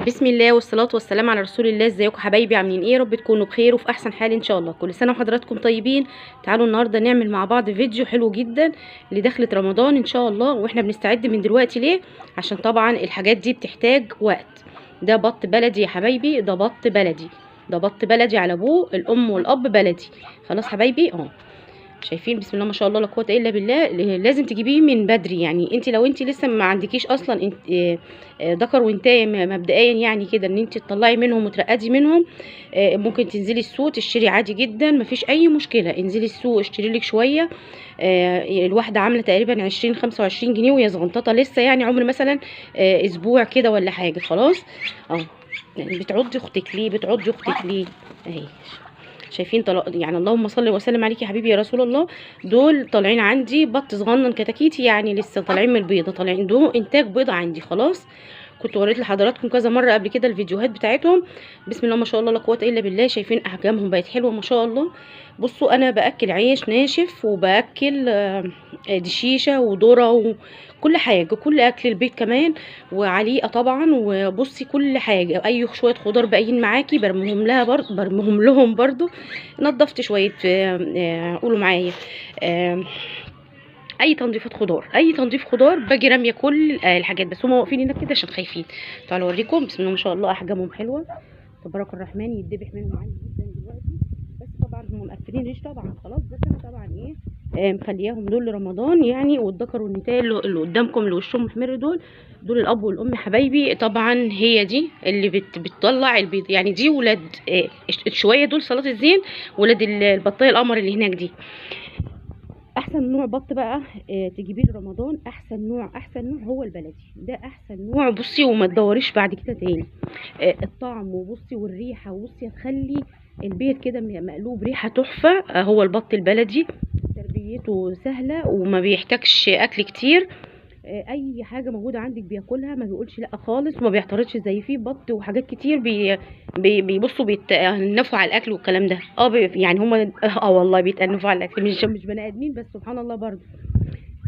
بسم الله والصلاة والسلام على رسول الله. ازيكم حبايبي؟ عاملين ايه؟ رب تكونوا بخير وفي احسن حال ان شاء الله. كل سنة وحضراتكم طيبين. تعالوا النهاردة نعمل مع بعض فيديو حلو جدا لدخلة رمضان ان شاء الله، واحنا بنستعد من دلوقتي. ليه؟ عشان طبعا الحاجات دي بتحتاج وقت. ده بط بلدي يا حبايبي، ده بط بلدي، ده بط بلدي على ابوه، الام والاب بلدي. خلاص حبايبي اهو، شايفين؟ بسم الله ما شاء الله لا قوه الا بالله. لازم تجيبيه من بدري، يعني انت لو انت لسه ما عندكيش اصلا انت ذكر وانتايه مبدئيا، يعني كده ان انت تطلعي منهم وترقدي منهم. ممكن تنزلي السوق تشتري عادي جدا، مفيش اي مشكله. انزلي السوق اشتري لك شويه. الواحده عامله تقريبا 20-25 جنيه، وهي صغنططه لسه، يعني عمر مثلا اسبوع كده ولا حاجه. خلاص اهو. يعني بتعضي اختك ليه؟ بتعضي اختك ليه؟ اهي شايفين يعني اللهم صل وسلم عليك يا حبيبي يا رسول الله. دول طالعين عندي بط صغنن كتاكيتي، يعني لسه طالعين من البيضه، طالعين دول انتاج بيضه عندي. خلاص كنت وريت لحضراتكم كذا مره قبل كده الفيديوهات بتاعتهم. بسم الله ما شاء الله لا قوه الا بالله. شايفين احجامهم بقت حلوه ما شاء الله. بصوا انا باكل عيش ناشف، وباكل دشيشه وذره وكل حاجه، كل اكل البيت كمان، وعليقه طبعا. وبصي كل حاجه، اي شويه خضار باقيين معاكي برمهم لهم برضو. نضفت شويه قولوا معايا اي تنظيفات خضار، اي تنظيف خضار باجي راميه كل الحاجات، بس هم واقفين هناك كده عشان خايفين. تعالوا اوريكم. بسم الله ما شاء الله احجامهم حلوه تبارك الرحمن، يتذبح منهم عندي جدا دلوقتي. بس طبعا هم مقفلين ريش طبعا خلاص، بس انا طبعا ايه مخلياهم دول لرمضان يعني. والذكر والنتايه اللي قدامكم اللي وشهم محمر دول الاب والام حبايبي. طبعا هي دي اللي بتطلع البيض، يعني دي ولاد شويه دول صلاه الزين، ولاد البطايه القمر اللي هناك دي. احسن نوع بط بقى تجيبيه لرمضان، احسن نوع هو البلدي ده، احسن نوع. بصي وما تدوريش بعد كده تاني. الطعم وبصي والريحه، وبصي هتخلي البيت كده مقلوب ريحه تحفه. هو البط البلدي تربيته سهله وما بيحتاجش اكل كتير. اي حاجه موجوده عندك بياكلها، ما بيقولش لا خالص، وما بيعترضش زي فيه بط وحاجات كتير بيبصوا بيتأنفوا على الاكل والكلام ده. يعني هم والله بيتأنفوا على الاكل، مش بني ادمين بس سبحان الله برضه.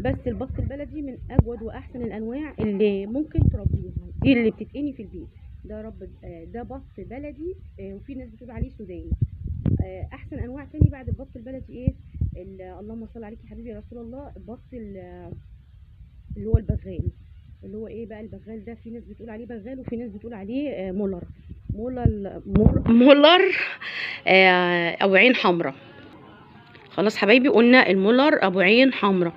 بس البط البلدي من اجود واحسن الانواع اللي ممكن تربيها، دي اللي بتتقني في البيت. ده بط بلدي. وفي ناس بتقول عليه سوداني. احسن انواع تاني بعد البط البلدي ايه؟ اللهم صل عليك يا حبيبي يا رسول الله. البط اللي هو البغال، اللي هو ايه بقى البغال ده؟ في ناس بتقول عليه بغال، وفي ناس بتقول عليه مولر او عين حمراء. خلاص حبايبي، قلنا المولر ابو عين حمراء.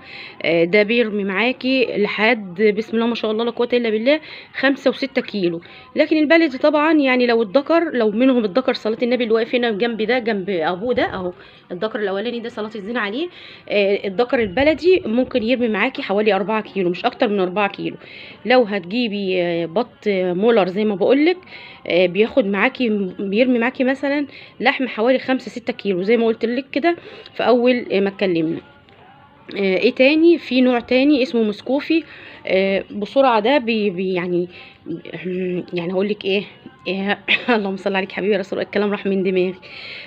ده بيرمي معاكي لحد بسم الله ما شاء الله لا قوه الا بالله 5 و6 كيلو. لكن البلدي طبعا يعني لو منهم الذكر صلاه النبي اللي واقف هنا جنب ده، جنب ابوه ده اهو، الذكر الاولاني ده صلاه الزين عليه. الذكر البلدي ممكن يرمي معاكي حوالي 4 كيلو، مش اكتر من 4 كيلو. لو هتجيبي بط مولر زي ما بقولك بيرمي معاكي مثلا لحم حوالي 5-6 كيلو زي ما قلت لك كده في اول ما اتكلمنا. ايه تاني؟ في نوع تاني اسمه مسكوفي. بسرعه ده يعني هقول لك ايه اللهم صل عليك حبيبي يا رسول الله، الكلام راح من دماغي.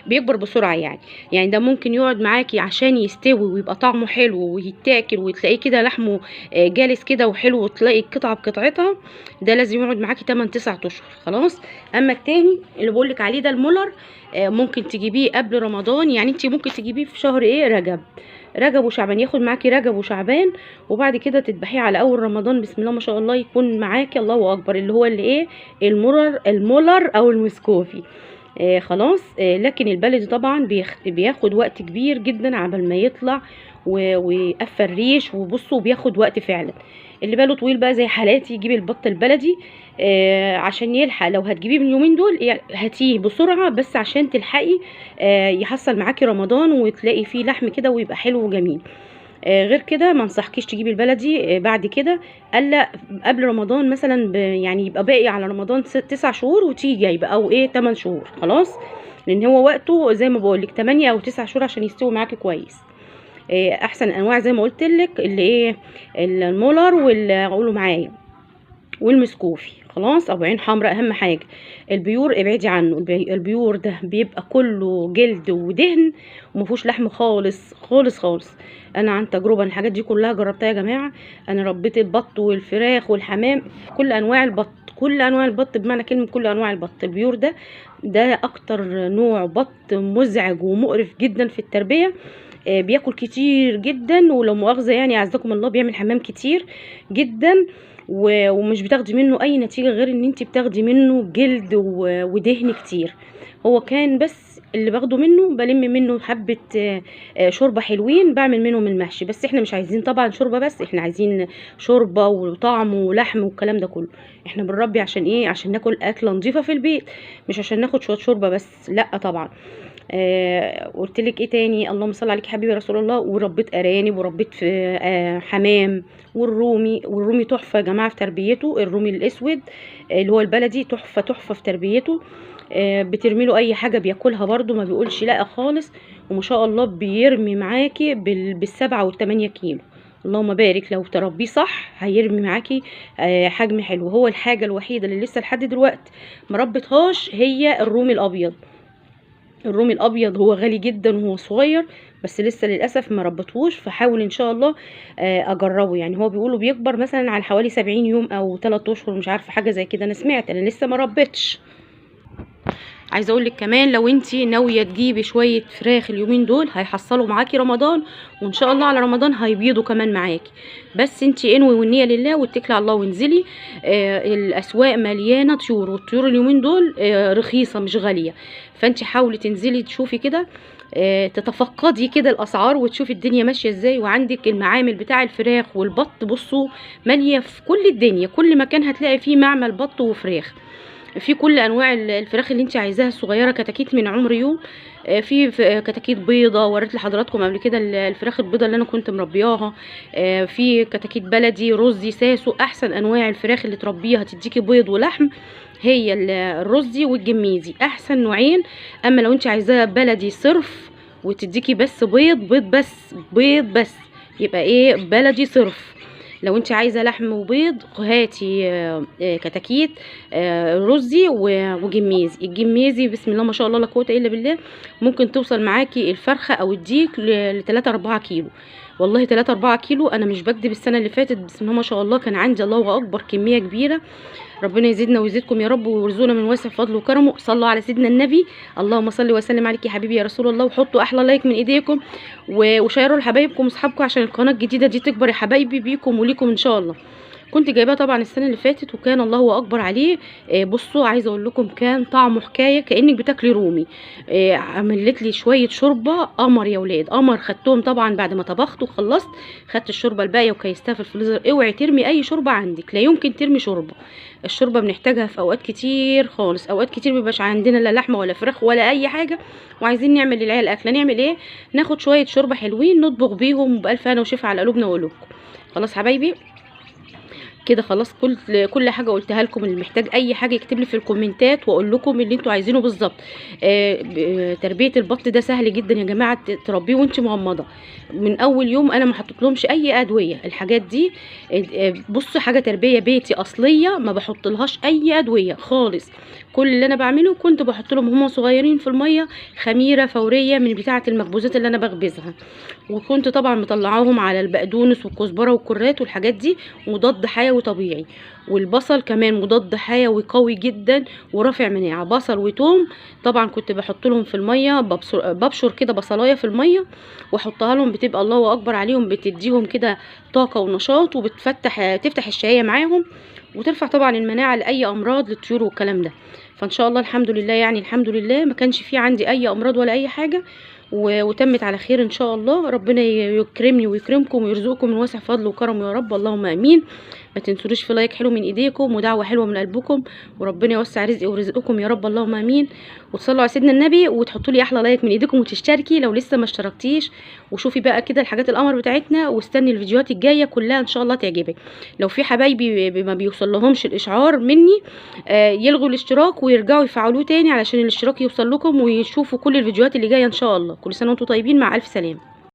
بيكبر بسرعه يعني ده ممكن يقعد معاكي عشان يستوي ويبقى طعمه حلو ويتاكل، وتلاقيه كده لحمه جالس كده وحلو، وتلاقي القطعه بقطعتها. ده لازم يقعد معاكي 8-9 اشهر. خلاص. اما التاني اللي بقول لك عليه ده المولر، ممكن تجيبيه قبل رمضان، يعني انت ممكن تجيبيه في شهر ايه؟ رجب وشعبان. ياخد معاكي رجب وشعبان، وبعد كده تذبحيه على اول رمضان بسم الله ما شاء الله، يكون معاكي الله اكبر اللي هو اللي ايه؟ المولر او المسكوفي. خلاص. لكن البلدي طبعا بياخد وقت كبير جدا عبال ما يطلع ويقفل ريش. وبصوا بياخد وقت فعلا. اللي باله طويل بقى زي حالاتي يجيب البط البلدي عشان يلحق. لو هتجيبيه من اليومين دول هاتيه بسرعه، بس عشان تلحقي يحصل معاكي رمضان وتلاقي فيه لحم كده ويبقى حلو وجميل. غير كده ما انصحكيش تجيبي البلدي بعد كده، الا قبل رمضان مثلا يعني يبقى باقي على رمضان 9 شهور وتيجي يبقى او ايه 8 شهور. خلاص. لان هو وقته زي ما بقولك 8 أو 9 شهور عشان يستوي معاكي كويس. احسن انواع زي ما قلت لك اللي ايه؟ المولر قولوا معايا والمسكوفي خلاص، ابو عين حمراء اهم حاجه. البيور ابعدي عنه، البيور ده بيبقى كله جلد ودهن ومفيهوش لحم خالص خالص خالص. انا عن تجربه الحاجات دي كلها جربتها يا جماعه. انا ربيت البط والفراخ والحمام، كل انواع البط، كل انواع البط بمعنى كلمه كل انواع البط. البيور ده اكتر نوع بط مزعج ومقرف جدا في التربيه. بياكل كتير جدا، ولو مؤاخذه يعني اعزكم الله بيعمل حمام كتير جدا، ومش بتاخدي منه اي نتيجه غير ان انت بتاخدي منه جلد ودهن كتير. هو كان بس اللي باخده منه بلم منه حبه شوربه حلوين بعمل منهم المحشي، بس احنا مش عايزين طبعا شوربه بس، احنا عايزين شوربه وطعم ولحم والكلام ده كله. احنا بنربي عشان ايه؟ عشان ناكل اكله نظيفه في البيت، مش عشان ناخد شويه شوربه بس، لا طبعا. قلت لك ايه تاني؟ اللهم صل عليك حبيبي رسول الله. وربيت ارانب، وربيت في حمام. والرومي تحفه يا جماعه في تربيته. الرومي الاسود اللي هو البلدي تحفه تحفه في تربيته. بترمي له اي حاجه بياكلها برده، ما بيقولش لا خالص. وما شاء الله بيرمي معاكي بالسبعة والثمانية كيلو. اللهم بارك، لو تربيه صح هيرمي معاكي حجم حلو. هو الحاجه الوحيده اللي لسه لحد دلوقتي مربتهاش هي الرومي الابيض. الرومي الابيض هو غالي جدا وهو صغير، بس لسه للاسف ما ربطهوش، فحاول ان شاء الله اجربه. يعني هو بيقولوا بيكبر مثلا على حوالي 70 يوم او 3 اشهر، مش عارفه حاجه زي كده، انا سمعت، انا لسه ما ربيتش. عايزه اقول لك كمان لو انت ناويه تجيبي شويه فراخ اليومين دول هيحصلوا معاكي رمضان، وان شاء الله على رمضان هيبيضوا كمان معاكي. بس انت انوي والنيه لله واتكلي على الله وانزلي. الاسواق مليانه طيور، والطيور اليومين دول رخيصه مش غاليه، فانت حاولي تنزلي تشوفي كده، تتفقدي كده الاسعار وتشوفي الدنيا ماشيه ازاي. وعندك المعامل بتاع الفراخ والبط، بصوا ماليه في كل الدنيا، كل مكان هتلاقي فيه معمل بط وفراخ، في كل انواع الفراخ اللي انت عايزاها، الصغيره كتاكيت من عمر يوم، في كتاكيت بيضه وريت لحضراتكم قبل كده الفراخ البيضه اللي انا كنت مربياها، في كتاكيت بلدي رزي ساسو. احسن انواع الفراخ اللي تربيها تديكي بيض ولحم هي الرزي والجميزي، احسن نوعين. اما لو انت عايزاها بلدي صرف وتديكي بس بيض بس يبقى ايه؟ بلدي صرف. لو انت عايزه لحم وبيض هاتي كتاكيت رزي وجميزي. الجميزي بسم الله ما شاء الله لا قوه الا بالله ممكن توصل معاكي الفرخه او الديك ل 3 4 كيلو. والله 3 4 كيلو، انا مش بكدب. السنه اللي فاتت بسم الله ما شاء الله كان عندي الله اكبر كميه كبيره. ربنا يزيدنا ويزيدكم يا رب، ويرزقنا من واسع فضله وكرمه. صلوا على سيدنا النبي. اللهم صل وسلم عليك يا حبيبي يا رسول الله. وحطوا احلى لايك من ايديكم وشيروا لحبايبكم واصحابكم عشان القناه الجديده دي تكبر يا حبايبي بيكم وليكم ان شاء الله. كنت جايباه طبعا السنه اللي فاتت وكان الله اكبر عليه. بصوا عايزه اقول لكم كان طعمه حكايه كانك بتاكلي رومي. عملت لي شويه شوربه قمر يا ولاد قمر. خدتهم طبعا بعد ما طبخت وخلصت، خدت الشوربه الباقيه وكيستها في الفريزر. اوعي ترمي اي شوربه عندك، لا يمكن ترمي شوربه. الشوربه بنحتاجها في اوقات كتير خالص، اوقات كتير مبيبقاش عندنا لا لحمه ولا فراخ ولا اي حاجه وعايزين نعمل للعيال اكله. نعمل ايه؟ ناخد شويه شوربه حلوين نطبخ بيهم بالف هنا وشفا على قلوبنا وقلوبكم. خلاص حبايبي كده خلاص، كل حاجه قلتها لكم. اللي محتاج اي حاجه يكتب لي في الكومنتات واقول لكم اللي انتوا عايزينه بالظبط. تربيه البط ده سهل جدا يا جماعه، تربيه وانت مغمضه من اول يوم. انا ما حطيت لهمش اي ادويه. الحاجات دي بصوا حاجه تربيه بيتي اصليه، ما بحط لهاش اي ادويه خالص. كل اللي انا بعمله كنت بحط لهم هم صغيرين في الميه خميره فوريه من بتاعه المخبوزات اللي انا بخبزها، وكنت طبعا مطلعاهم على البقدونس والكزبره والكرات والحاجات دي مضاد حيوي طبيعي. والبصل كمان مضاد حيوي قوي جدا ورافع مناعه. بصل وتوم طبعا كنت بحط لهم في الميه، ببشر كده بصلايه في الميه واحطها لهم، بتبقى الله اكبر عليهم، بتديهم كده طاقه ونشاط تفتح الشهيه معاهم وترفع طبعا المناعه لاي امراض للطيور والكلام ده. فان شاء الله الحمد لله، يعني الحمد لله ما كانش في عندي اي امراض ولا اي حاجه، وتمت على خير ان شاء الله. ربنا يكرمني ويكرمكم ويرزقكم من واسع فضله وكرمه يا رب، اللهم امين. ما تنسوش في لايك حلو من ايديكم ودعوه حلوه من قلبكم، وربنا يوسع رزقي ورزقكم يا رب، اللهم امين. وتصلوا على سيدنا النبي وتحطوا لي احلى لايك من ايديكم وتشتركي لو لسه ما اشتركتيش. وشوفي بقى كده الحاجات القمر بتاعتنا، واستني الفيديوهات الجايه كلها ان شاء الله تعجبك. لو في حبايبي ما بيوصل لهمش الاشعار مني يلغوا الاشتراك ويرجعوا يفعلوه تاني علشان الاشتراك يوصل لكم ويشوفوا كل الفيديوهات اللي جايه ان شاء الله. كل سنه وانتم طيبين، مع الف سلامه.